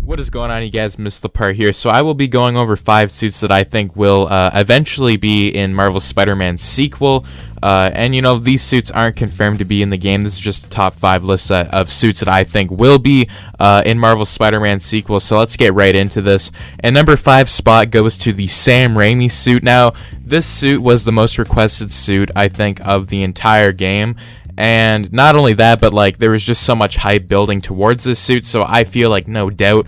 What is going on, you guys? MissedThePart here. So I will be going over 5 suits that I think will eventually be in Marvel's Spider-Man sequel. And you know, these suits aren't confirmed to be in the game. This is just a top 5 list of suits that I think will be in Marvel's Spider-Man sequel. So let's get right into this. And number 5 spot goes to the Sam Raimi suit. Now, this suit was the most requested suit, I think, of the entire game. And not only that, but like there was just so much hype building towards this suit, so I feel like no doubt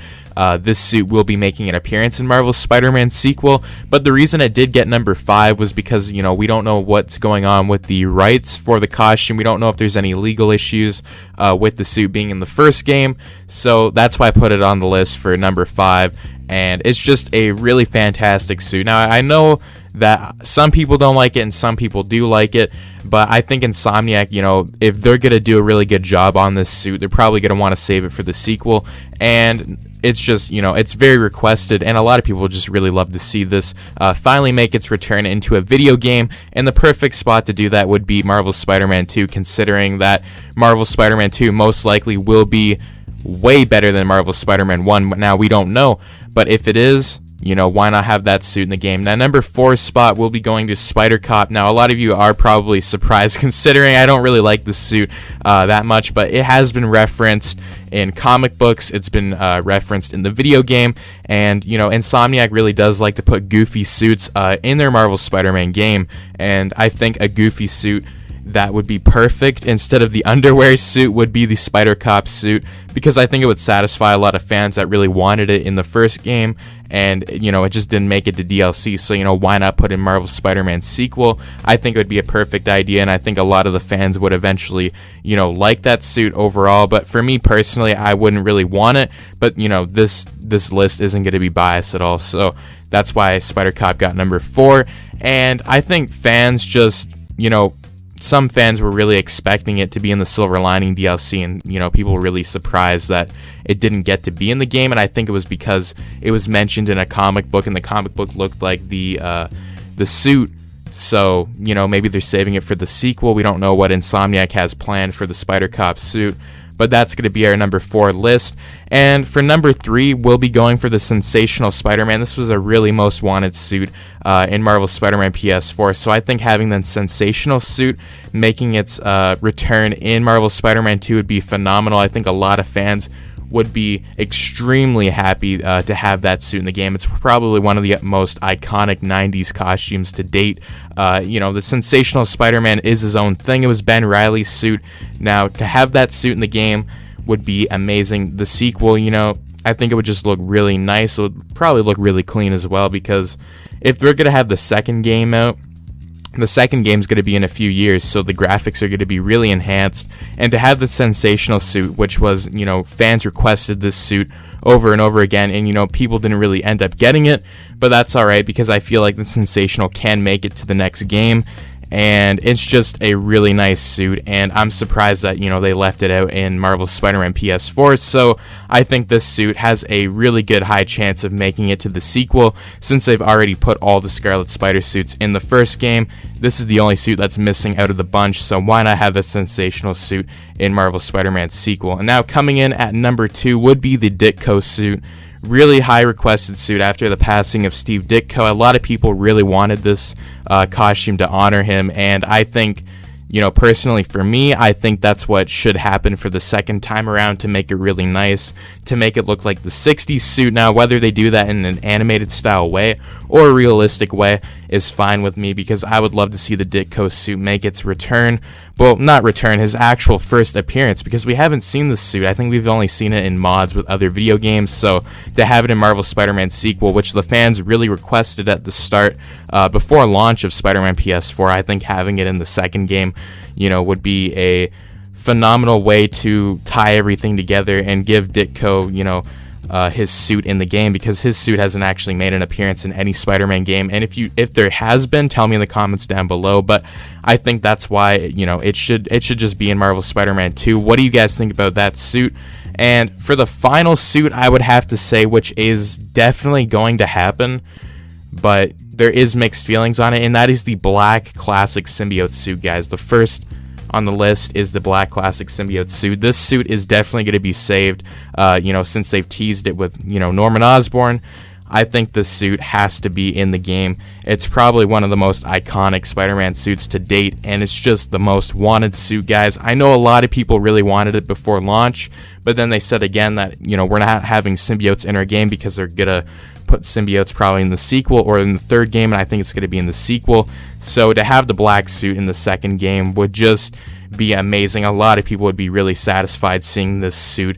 this suit will be making an appearance in Marvel's Spider-Man sequel. But the reason it did get number 5 was because, you know, we don't know what's going on with the rights for the costume. We don't know if there's any legal issues with the suit being in the first game, so that's why I put it on the list for number 5. And it's just a really fantastic suit. Now, I know that some people don't like it and some people do like it, but I think Insomniac, you know, if they're going to do a really good job on this suit, they're probably going to want to save it for the sequel. And it's just, you know, it's very requested, and a lot of people just really love to see this finally make its return into a video game. And the perfect spot to do that would be Marvel's Spider-Man 2, considering that Marvel's Spider-Man 2 most likely will be way better than Marvel's Spider-Man 1. Now, we don't know, but if it is, you know, why not have that suit in the game? Now, number 4 spot will be going to SpiderCop. Now, a lot of you are probably surprised, considering I don't really like the suit that much, but it has been referenced in comic books. It's been referenced in the video game, and, you know, Insomniac really does like to put goofy suits in their Marvel Spider-Man game, and I think a goofy suit that would be perfect instead of the underwear suit would be the SpiderCop suit, because I think it would satisfy a lot of fans that really wanted it in the first game, and, you know, it just didn't make it to DLC. So, you know, why not put in Marvel Spider-Man sequel? I think it would be a perfect idea, and I think a lot of the fans would eventually, you know, like that suit overall. But for me personally, I wouldn't really want it, but, you know, this list isn't going to be biased at all, so that's why SpiderCop got number 4. And I think fans just, you know, some fans were really expecting it to be in the Silver Lining DLC, and, you know, people were really surprised that it didn't get to be in the game. And I think it was because it was mentioned in a comic book, and the comic book looked like the suit. So, you know, maybe they're saving it for the sequel. We don't know what Insomniac has planned for the SpiderCop suit, but that's going to be our number 4 list. And for number 3, we'll be going for the Sensational Spider-Man. This was a really most wanted suit in Marvel's Spider-Man PS4, so I think having the Sensational Suit making its return in Marvel's Spider-Man 2 would be phenomenal. I think a lot of fans would be extremely happy to have that suit in the game. It's probably one of the most iconic 90s costumes to date. You know, the Sensational Spider-Man is his own thing. It was Ben Reilly's suit. Now, to have that suit in the game would be amazing. The sequel, you know, I think it would just look really nice. It would probably look really clean as well, because if they're going to have the second game out, the second game's going to be in a few years, so the graphics are going to be really enhanced. And to have the Sensational Suit, which was, you know, fans requested this suit over and over again, and, you know, people didn't really end up getting it, but that's alright, because I feel like the Sensational can make it to the next game. And it's just a really nice suit, and I'm surprised that, you know, they left it out in Marvel's Spider-Man PS4, so I think this suit has a really good high chance of making it to the sequel, since they've already put all the Scarlet Spider suits in the first game. This is the only suit that's missing out of the bunch, so why not have a Sensational Suit in Marvel's Spider-Man sequel? And now coming in at number 2 would be the Ditko Suit. Really high requested suit after the passing of Steve Ditko. A lot of people really wanted this costume to honor him, and I think, you know, personally for me, I think that's what should happen for the second time around, to make it really nice, to make it look like the 60s suit. Now, whether they do that in an animated style way or a realistic way is fine with me, because I would love to see the Ditko suit make its return. Well, not return, his actual first appearance, because we haven't seen this suit. I think we've only seen it in mods with other video games, so to have it in Marvel's Spider-Man sequel, which the fans really requested at the start, before launch of Spider-Man PS4, I think having it in the second game, you know, would be a phenomenal way to tie everything together and give Ditko, you know, his suit in the game, because his suit hasn't actually made an appearance in any Spider-Man game. And if there has been, tell me in the comments down below. But I think that's why, you know, it should just be in Marvel Spider-Man 2. What do you guys think about that suit? And for the final suit, I would have to say, which is definitely going to happen, but there is mixed feelings on it, and that is the black classic symbiote suit, guys. The first on the list is the Black Classic Symbiote suit. This suit is definitely going to be saved, since they've teased it with, Norman Osborn. I think this suit has to be in the game. It's probably one of the most iconic Spider-Man suits to date, and it's just the most wanted suit, guys. I know a lot of people really wanted it before launch, but then they said again that, we're not having symbiotes in our game because they're gonna put symbiotes probably in the sequel or in the third game, and I think it's gonna be in the sequel. So to have the black suit in the second game would just be amazing. A lot of people would be really satisfied seeing this suit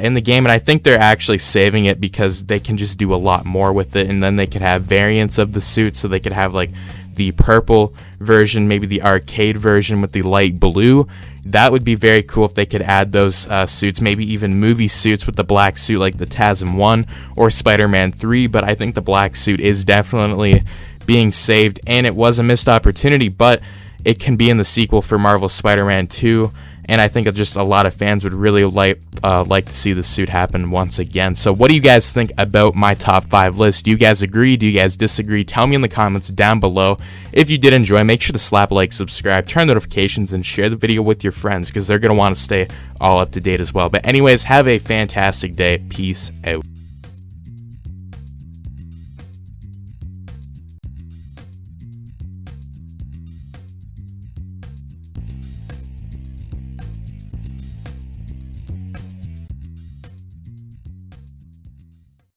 in the game, and I think they're actually saving it because they can just do a lot more with it, and then they could have variants of the suit. So they could have like the purple version, maybe the arcade version with the light blue. That would be very cool if they could add those suits, maybe even movie suits with the black suit like the TASM 1 or Spider-Man 3, but I think the black suit is definitely being saved, and it was a missed opportunity, but it can be in the sequel for Marvel's Spider-Man 2, and I think just a lot of fans would really like to see the suit happen once again. So what do you guys think about my top 5 list? Do you guys agree? Do you guys disagree? Tell me in the comments down below. If you did enjoy, make sure to slap a like, subscribe, turn notifications, and share the video with your friends because they're going to want to stay all up to date as well. But anyways, have a fantastic day. Peace out.